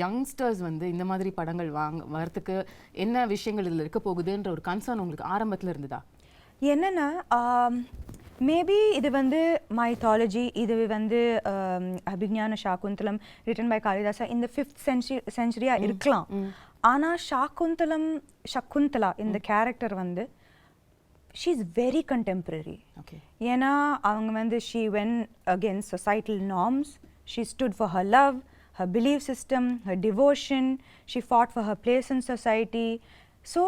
Youngsters வந்து இந்த மாதிரி படங்கள் வரதுக்கு என்ன விஷயங்கள் இதில் இருக்க போகுதுன்ற ஒரு கன்சர்ன் உங்களுக்கு ஆரம்பத்தில் இருந்ததா? என்னன்னா மேபி இது வந்து மைத்தாலஜி, இது வந்து அபிஞான சாகுந்தலம் ரிட்டன் பை காளிதாசா இந்த 5th செஞ்சுரியாக இருக்கலாம். ஆனால் சகுந்தலா இந்த கேரக்டர் வந்து ஷீ இஸ் வெரி கண்டெம்பரரி. ஏன்னா அவங்க வந்து she when against societal norms, she stood for her love, her belief system, her devotion, she fought for her place in society. So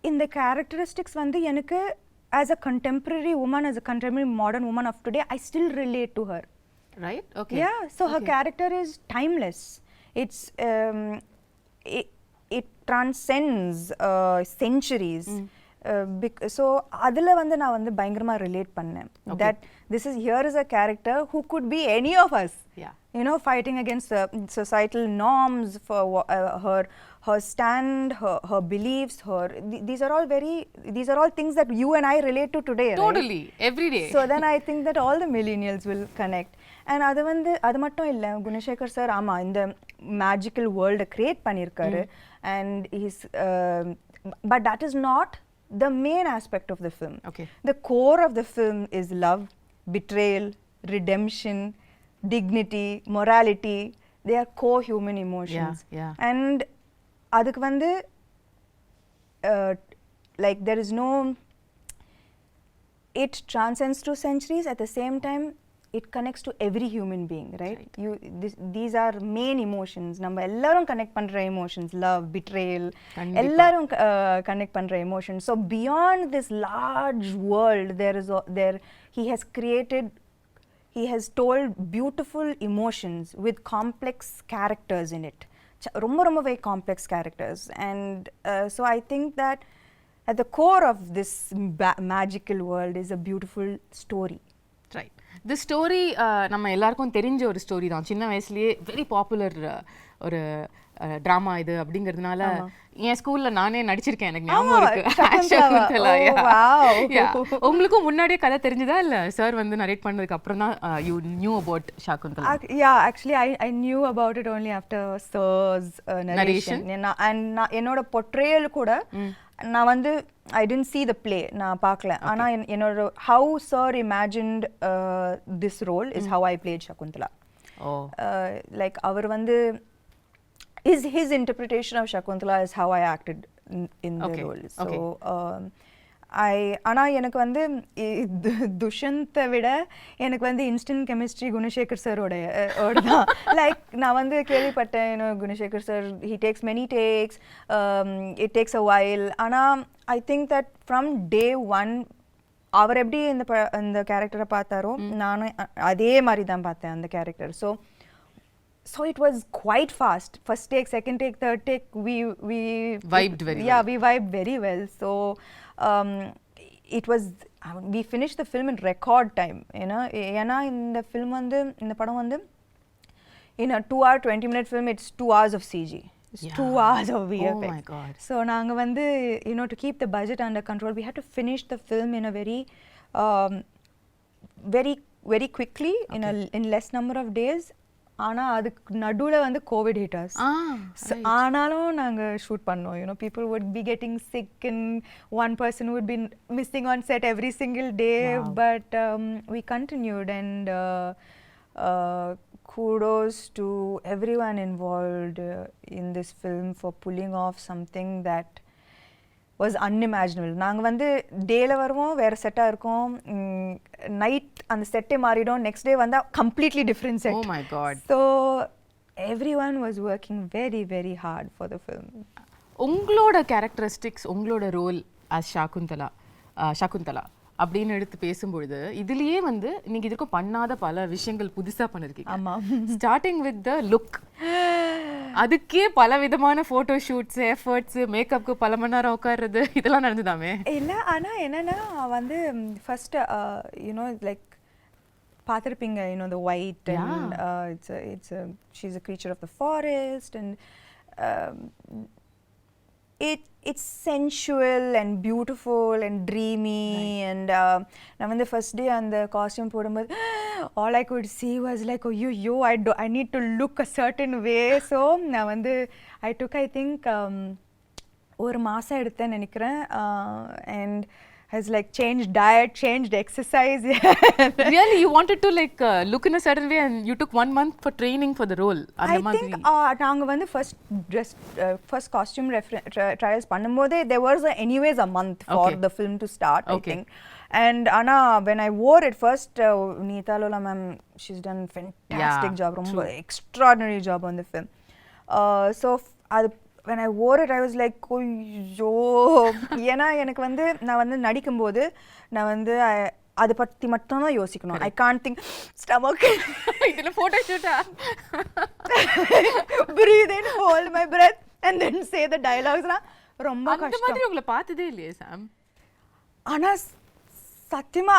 in the characteristics vandu enakku as a contemporary woman, as a contemporary modern woman of today, I still relate to her. Right? Okay. Yeah, so her character is timeless. It's it transcends centuries. So adula vandu na vandu bayangama relate pannen, that this is here is a character who could be any of us. Yeah. You know, fighting against societal norms for her stand, her beliefs, these are all things that you and I relate to today. Totally, right? every day. So then I think that all the millennials will connect. And அது மட்டும் இல்ல, Gunasekar sir ஆமா இந்த magical வேர்ல்டை create பண்ணியிருக்காரு. And he's but that is not the main aspect of the film. Okay. The core of the film is love, betrayal, redemption, dignity, morality. They are core human emotions. Yeah. And adukku vandu like there is no, it transcends 2 centuries. At the same time it connects to every human being, right? These are main emotions. நம்ம எல்லாரும் connect பண்ற emotions, love, betrayal, எல்லாரும் connect பண்ற emotions. So beyond this large world, he has told beautiful emotions with complex characters in it. ரொம்ப very complex characters. And so I think that at the core of this magical world is a beautiful story. Right. The story நம்ம எல்லாருக்கும் தெரிஞ்ச ஒரு story தான். சின்ன வயசுலயே very popular ஒரு drama இது அப்படிங்கிறதுனால என் ஸ்கூல்ல நானே நடிச்சிருக்கேன், எனக்கு ஞாபகம் இருக்கு. உங்களுக்கும் முன்னாடியே கதை தெரிஞ்சதா இல்ல சார் வந்து நரேட் பண்ணதுக்கு அப்புறம் தான் you knew about Shakuntala? Yeah, actually I knew about it only after sir's narration. And என்னோட portrayal கூட நான் வந்து I didn't see the play, நான் பார்க்கல. ஆனா என்னோட how sir imagined this role is how I played Shakuntala. Like அவர் வந்து his interpretation of Shakuntala is how I acted in the role. So ஆனா எனக்கு வந்து துஷந்தை விட எனக்கு வந்து இன்ஸ்டன்ட் கெமிஸ்ட்ரி குணசேகர் சாரோட தான். லைக் நான் வந்து கேள்விப்பட்டேன், Gunasekar sir he takes many takes, it takes a while. ஆனால் I think that from day one அவர் எப்படி இந்த கேரக்டரை பார்த்தாரோ நானும் அதே மாதிரி தான் பார்த்தேன் அந்த character. So it was quite fast. First take, second take, third take, we vibed very well. Yeah, we vibed very well. So it was, we finished the film in record time. ஏன்னா இந்த film வந்து இந்த படம் வந்து in a 2-hour 20-minute film, it's 2 hours of CG. It's 2 hours of VFX. Oh my God. So நாங்க வந்து to keep the budget under control, we had to finish the film in a very quickly, in less number of days. ஆனா அதுக்கு நடுவுல வந்து Covid hitters. ஆனாலும் நாங்க shoot பண்ணோம். People would be getting sick and one person would be missing on set every single day. Wow. But we continued, and kudos to everyone involved in this film for pulling off something that was unimaginable. நாங்கள் வந்து டேல வருவோம், வேறு செட்டாக இருக்கும், night அந்த செட்டே மாறிடும், நெக்ஸ்ட் டே வந்தால் completely different set. Oh my God. So everyone was working very very hard for the film. உங்களோட கேரக்டரிஸ்டிக்ஸ், உங்களோட ரோல் as சகுந்தலா அப்படின்னு எடுத்து பேசும்பொழுது இதுலயே வந்து நீங்க இதுக்கும் பண்ணாத பல விஷயங்கள் புதுசா பண்ணிருக்கீங்க. ஆமா. ஸ்டார்டிங் வித் த லுக், அதுக்கே பல விதமான போட்டோ ஷூட்ஸ், எஃபர்ட்ஸ், மேக்கப்க்கு பல மணி நேரம் உட்கார்றது, இதெல்லாம் நடந்துதாமே? இல்லை, ஆனால் என்னன்னா வந்து ஃபர்ஸ்ட் லைக் பார்த்துருப்பீங்க, the white, and she's a creature of the forest, and it's sensual and beautiful and dreamy, and நான் வந்து first day அந்த costume போடும்போது all I could see was like, oh yo I need to look a certain way. So நான் வந்து I took, I think ஒரு மாசம் எடுத்தேன்னு நினைக்கிறேன், and has like changed diet, changed exercise. Really, you wanted to like look in a certain way, and you took 1 month for training for the role. I think நாங்க வந்து first costume trials பண்ணும்போதே there was anyways a month for the film to start, I think. And Anna, when I wore it first, Neeta Lola ma'am, she's done fantastic job, ரொம்ப extraordinary job on the film. So when I wore it, I was like, ஐயோ, ஏன்னா எனக்கு வந்து நான் வந்து நடிக்கும்போது நான் வந்து அதை பற்றி மட்டும் தான் யோசிக்கணும். I can't think stomach. இதில் photo ஷூட்டா? Breathe in, hold my breath and then say the dialogues. ரொம்ப கஷ்டம். அந்த மாதிரி உங்களை பார்த்ததே இல்லையே சாம். ஆனா சத்தியமா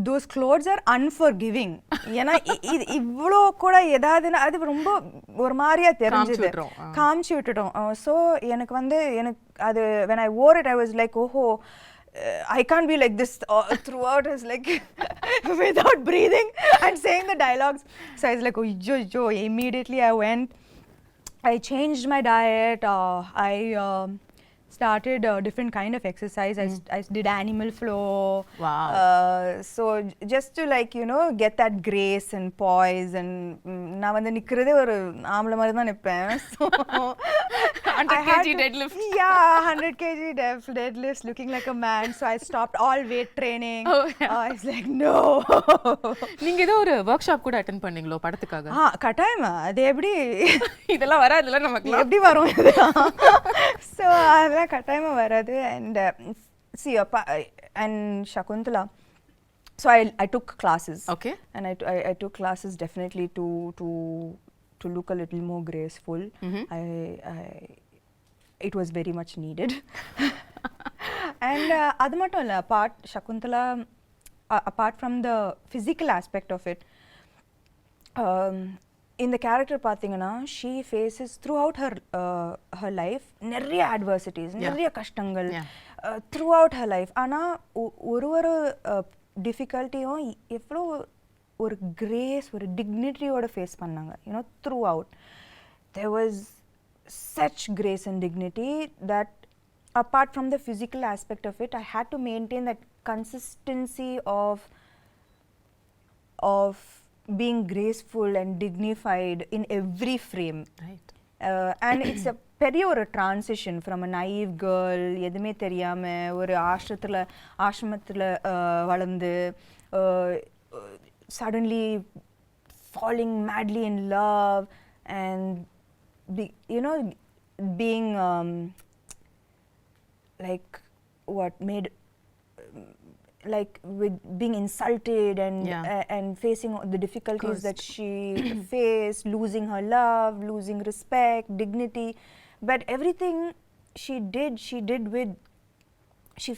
those clothes are unforgiving. ஏன்னா இவ்வளோ கூட ஏதாவதுன்னா அது ரொம்ப ஒரு மாதிரியா தெரிஞ்சது, காமிச்சு விட்டுட்டோம். ஸோ எனக்கு வந்து அது when I wore it, I was like, oh, I can't be like this throughout. I was like without breathing and saying the dialogues. So I was like, oh, immediately I went, I changed my diet, I started a different kind of exercise. I did animal flow. Wow. So just to like, you know, get that grace and poise, and நான் வந்து நிக்கிறதே ஒரு ஆம்பளை மாதிரி தான் நிப்பேன். So 100 kg deadlift. Yeah, 100 kg deadlifts, looking like a man. So I stopped all weight training. I was like, no. நீங்க ஏதோ ஒரு work shop கூட அட்டெண்ட் பண்ணீங்களோ படத்துக்காக? கட்டாயமா. அது எப்படி இதெல்லாம் வராதுல நமக்கு? எப்படி வரும் இதெல்லாம்? So அதெல்லாம் கட்டாயமா வராது. And see, and Shakuntala, so I took classes. Okay. And I took classes definitely to look a little more graceful. It was very much needed. And அது மட்டும் இல்ல, Shakuntala, apart from the physical aspect of it, in the character பாத்தீங்கன்னா, she faces throughout her life நிறைய adversities, நிறைய கஷ்டங்கள் throughout her life. ஆனா ஒரு டிஃபிகல்ட்டியும் எவ்வளோ ஒரு கிரேஸ், ஒரு டிக்னிட்டியோட ஃபேஸ் பண்ணாங்க. You know, throughout there was such grace and dignity that apart from the physical aspect of it, I had to maintain that consistency of being graceful and dignified in every frame. Right. And it's a பெரிய ஒரு transition from a naive girl, எதுவுமே தெரியாம ஒரு ஆசிரமத்தில் வளர்ந்து suddenly falling madly in love and being like what made like with being insulted and facing the difficulties that she faced, losing her love, losing respect, dignity, but everything she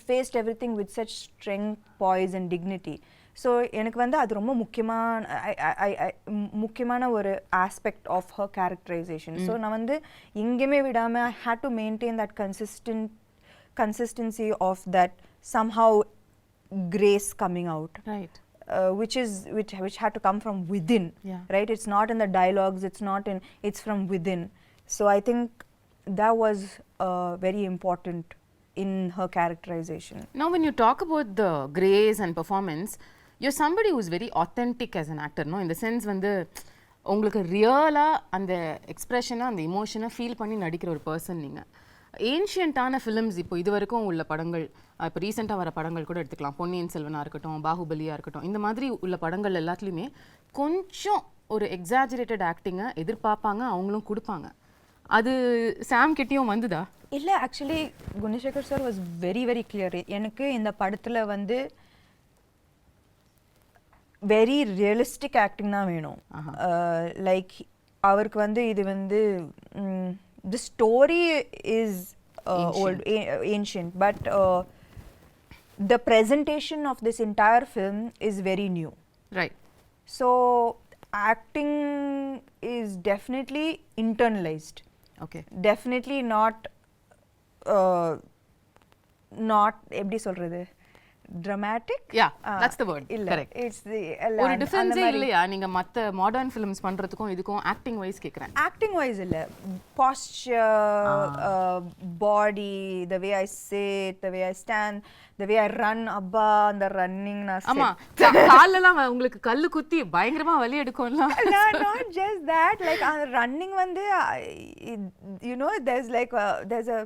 faced everything with such strength, poise and dignity. So எனக்கு வந்து அது ரொம்ப முக்கியமான ஒரு aspect of her characterization. So நான் வந்து எங்கேயுமே விடாம I had to maintain that consistency of that somehow grace coming out, right? Which had to come from within, right? It's not in the dialogues, it's from within. So I think that was very important in her characterization. Now when you talk about the grace and performance, you're somebody who's very authentic as an actor, no? In the sense வந்து உங்களுக்கு ரியலா அந்த எக்ஸ்பிரஷனை, அந்த இமோஷனை feel பண்ணி நடிக்கிற ஒரு person நீங்கள். ஏன்ஷியன்ட்டான ஃபிலிம்ஸ் இப்போ இது வரைக்கும் உள்ள படங்கள், இப்போ ரீசெண்டாக வர படங்கள் கூட எடுத்துக்கலாம், பொன்னியின் செல்வனாக இருக்கட்டும், பாகுபலியாக இருக்கட்டும், இந்த மாதிரி உள்ள படங்கள் எல்லாத்துலேயுமே கொஞ்சம் ஒரு எக்ஸாஜரேட்டட் ஆக்டிங்கை எதிர்பார்ப்பாங்க, அவங்களும் கொடுப்பாங்க. அது சாம் கிட்டேயும் வந்துதா? இல்லை, actually Gunasekar sir was very very clear. எனக்கு இந்த படத்தில் வந்து வெரி ரியலிஸ்டிக் ஆக்டிங் தான் வேணும். லைக் அவருக்கு வந்து இது வந்து the story is old, ancient, but the presentation of this entire film is very new. Right. So acting is definitely internalized. Okay. Definitely not not எப்படி சொல்றது dramatic yeah that's the word இல்ல correct it's the ஒரு difference இல்லையா நீங்க மத்த modern films பண்றதுக்கும் இதுக்கும் acting wise கேக்குறேன் acting wise இல்ல posture body the way I sit the way I stand the way I run abba அந்த running நான் ஆமா கால்லலாம் உங்களுக்கு கல்லு குத்தி பயங்கரமா வலி எடுக்கும்ல not just that like running வந்து you know there's a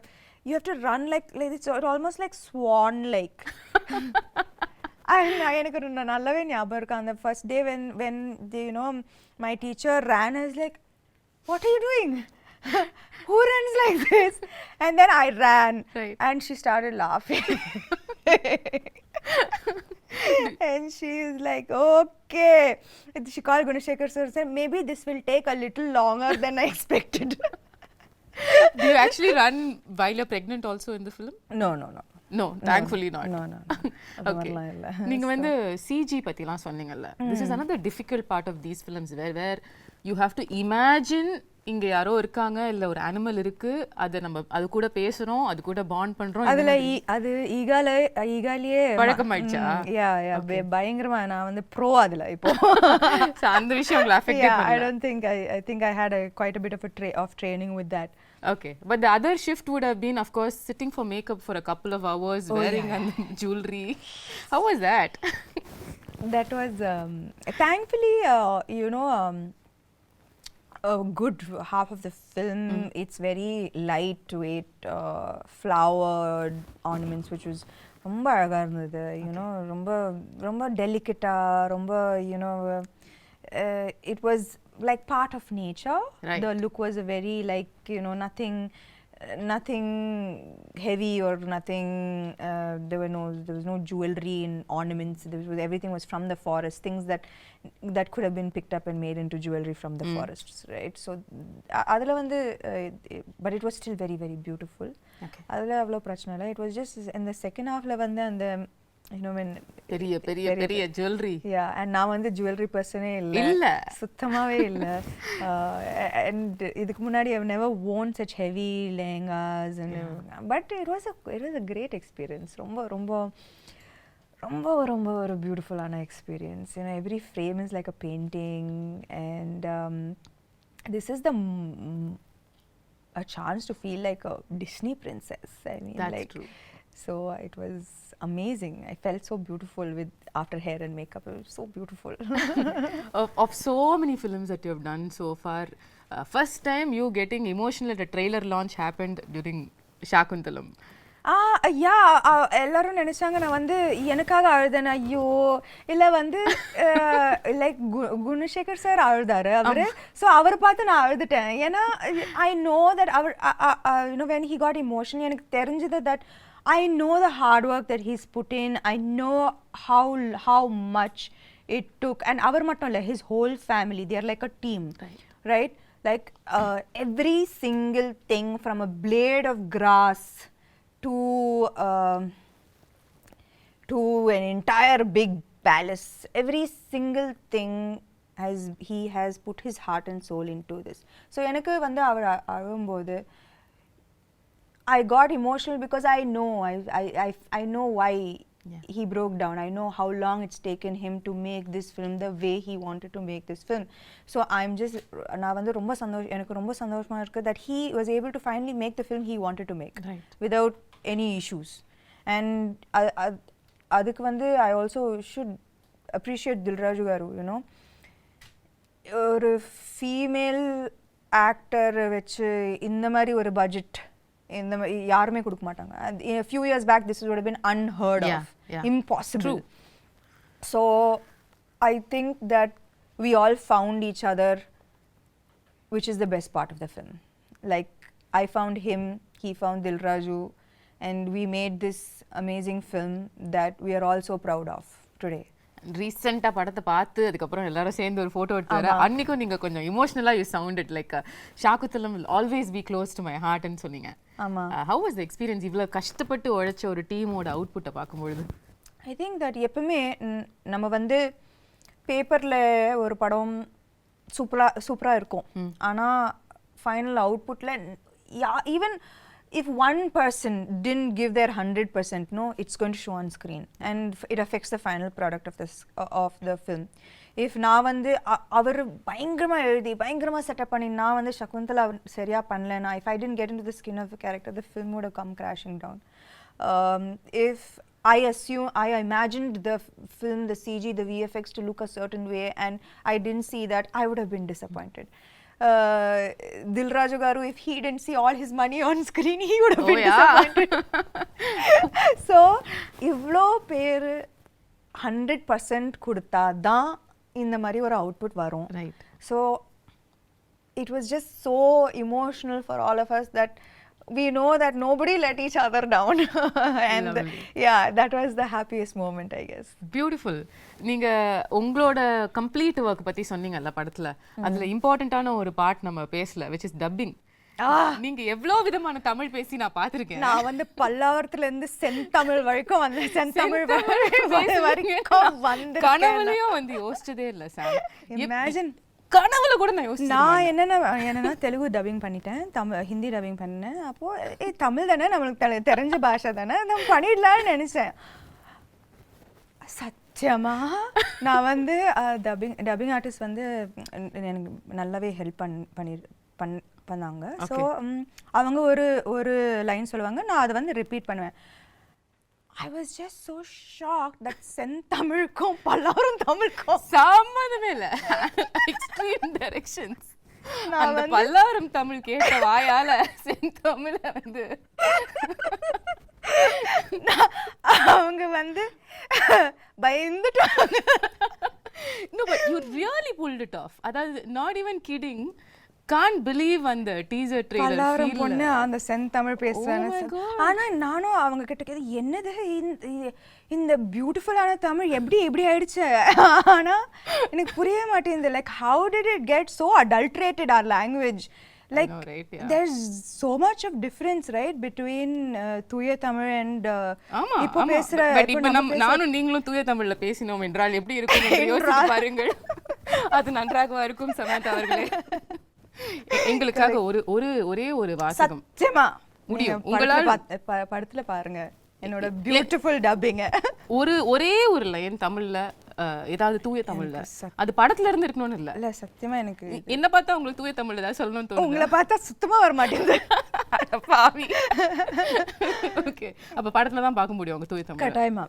you have to run like it's almost like swan like எனக்கு நல்லாவே ஞாபகம் இருக்கு அந்த first day when they, you know my teacher ran I was like what are you doing who runs like this and then I ran right. and she started laughing and she is like okay she called Gunashekar sir said maybe this will take a little longer than I expected do you actually run while you're pregnant also in the film no thankfully not no okay நீங்க வந்து CG பத்திலாம் சொன்னீங்கல்ல this is another difficult part of these films where you have to imagine இங்க யாரோ இருக்காங்க இல்ல ஒரு animal இருக்கு அத நம்ம அது கூட பேசுறோம் அது கூட பாண்ட் பண்றோம் அதுல அது ஈகாலியே பழக்கமாயிடுச்சா யா பயங்கரமா நான் வந்து ப்ரோ அதுல இப்போ அந்த விஷயம் உங்களை அஃபெக்ட் பண்ணல I don't think I think I had quite a bit of training with that okay but the other shift would have been of course sitting for makeup for a couple of hours wearing jewelry how was that that was thankfully you know a good half of the film it's very lightweight flowered ornaments which was ரொம்ப அழகா இருந்தது you know ரொம்ப டெலிகேட்டா ரொம்ப you know it was like part of nature right. the look was a very like you know nothing heavy or nothing there was no jewelry and ornaments everything was from the forest things that could have been picked up and made into jewelry from the forests right so adula vandu but it was still very very beautiful okay adula avlo prachana illa it was just in the second half la vandu and you know when பெரிய jewelry yeah and நான் வந்து jewelry personே இல்ல சுத்தமாவே இல்ல and இதுக்கு முன்னாடி I've never worn such heavy lehengas and but it was a great experience ரொம்ப ஒரு beautiful ஆன experience you know every frame is like a painting and this is a chance to feel like a Disney princess I mean that's like true so it was amazing I felt so beautiful with after hair and makeup it was so beautiful of so many films that you have done so far first time you getting emotional at a trailer launch happened during Shakuntalam எல்லாரும் நினைச்சாங்க நான் வந்து எனக்காக அழுதேன் ஐயோ இல்ல வந்து like Gunasekar sir அழுதாரு அவரு ஸோ அவரை பார்த்து நான் அழுதுட்டேன் ஏன்னா ஐ நோ தட் அவர் you know when he got emotion எனக்கு தெரிஞ்சது that I know the hard work that he's put in. I know how much it took. And our mattolla, his whole family, they are like a team, right? Like every single thing from a blade of grass to an entire big palace. Every single thing he has put his heart and soul into this. So எனக்கு வந்து அவர் அழும்போது I got emotional because I know why he broke down. I know how long it's taken him to make this film the way he wanted to make this film. So I'm just நான் வந்து எனக்கு ரொம்ப சந்தோஷமா இருக்கு that he was able to finally make the film he wanted to make without any issues. And அதுக்கு வந்து I also should appreciate Dilraju garu, you know. ஒரு female actor வச்சு இந்த மாதிரி ஒரு பட்ஜெட் இந்த யாருமே கொடுக்க மாட்டாங்க a few years back this would have been unheard of impossible so I think that we all found each other which is the best part of the film like I found him he found Dilraju and we made this amazing film that we are all so proud of today ரீசெண்டா படத்தை பார்த்து அதுக்கப்புறம் எல்லாரும் சேர்ந்து ஒரு photo எடுத்து வர அன்னைக்கும் நீங்க கொஞ்சம் இமோஷனலா you sounded like Shakuntalam will always be close to my heart ன்னு சொன்னீங்க ஆமா how was the experience இவ்வளவு கஷ்டப்பட்டு உழைச்ச ஒரு டீமோட அவுட்புட்டை பார்க்கும்போது I think that எப்பவுமே நம்ம வந்து பேப்பர்ல ஒரு படம் சூப்பரா இருக்கும் ஆனா ஃபைனல் அவுட்புட்ல even if one person didn't give their 100%, no, it's going to show on screen, and it affects the final product of this of the film. If நான் வந்து அவர் பயங்கரமா எழுதி பயங்கரமா செட்டப் பண்ணி நான் வந்து சகுந்தலா சரியா பண்ணலனா, if I didn't get into the skin of the character, the film would have come crashing down. If I imagined the film, the CG, the VFX to look a certain way, and I didn't see that, I would have been disappointed. Dilraju garu, if he didn't see all his money on screen, he would have been disappointed. So ivlo per 100% கொடுத்தா தான் இந்த மாதிரி ஒரு output வரும். Right. So it was just so emotional for all of us that we know that nobody let each other down. And yeah, that was the happiest moment, I guess. Beautiful. நீங்க உங்களோட complete work பத்தி சொன்னீங்கல்ல படத்துல, அதுல இம்பார்ட்டன்ட்டான ஒரு part நம்ம பேசல, which is dubbing. நீங்க எவ்வளவு விதமான தமிழ் பேசி நான் பாத்திருக்கேன். நான் வந்து பல்லாவரத்துல இருந்து செந்தமிழ் வரைக்கும் வந்து செந்தமிழ் வரைக்கும் வந்து கனவுலயும் வந்து யோசிச்சதே இல்ல சார். இமேஜின் கனவுல கூட நான் யோசிச்சேன். நான் என்னன்னா தெலுங்கு டப்பிங் பண்ணிட்டேன், ஹிந்தி டப்பிங் பண்ணேன். அப்போ தமிழ் தானே நம்மளுக்கு தெரிஞ்ச பாஷை தானே, நம்ம பண்ணிடலாம்னு நினைச்சேன். சத்தியமா நான் வந்து டப்பிங் ஆர்டிஸ்ட் வந்து எனக்கு நல்லாவே ஹெல்ப் பண்ணாங்க. ஸோ அவங்க ஒரு லைன் சொல்லுவாங்க, நான் அதை வந்து ரிப்பீட் பண்ணுவேன். I was just so shocked that செந்தமிழுக்கும் Pallavaram தமிழுக்கும் சம்மந்தமே இல்ல. Extreme directions. அந்த பல்லாவரம் தமிழ் கேட்ட வாயால செந்தமிழ வந்து அவங்க வந்து பயந்துட்டாங்க. No, but you really pulled it off. அதாவது not even kidding. Can't believe அந்த டீசர் ட்ரெய்லர் பல்லாவரம் பொண்ணு அந்த செந்தமிழ் பேசுறாங்க. ஆனா நானும் அவங்க கிட்ட கேது என்னது இந்த பியூட்டிஃபுல்லான தமிழ் எப்படி ஆயிடுச்சு. ஆனா எனக்கு புரிய மாட்டேங்குது. Like how did it get so adulterated our language? Like there's so much of difference, right, between தூய தமிழ் and இப்போ பேசுற. இப்போ நானும் நீங்களும் தூய தமிழ்ல பேசினோம் என்றால் எப்படி இருக்கும் என்று யோசிச்சு பாருங்கள். அது நன்றாக இருக்கும் சமந்தா அவர்களே. எங்களுக்காக ஒரே ஒரு வாசகம். சத்தியமா முடியும் உங்களால. படத்துல பாருங்க என்னோட பியூட்டிஃபுல் டப்பிங். ஒரே ஒரு லைன் தமிழ்ல, ஏதாவது தூய தமிழ்ல, அது படத்துல இருந்து இருக்கணும்னு இல்ல. சத்தியமா எனக்கு என்ன பார்த்தா உங்களுக்கு தூய தமிழ்ல ஏதாவது சொல்லணும்னு தோணுது? உங்களை பார்த்தா சுத்தமா வர மாட்டேங்குது. பாவி. ஓகே, அப்ப படத்துல தான் பார்க்க முடியும் உங்க தூய தமிழ். கட்டாயமா.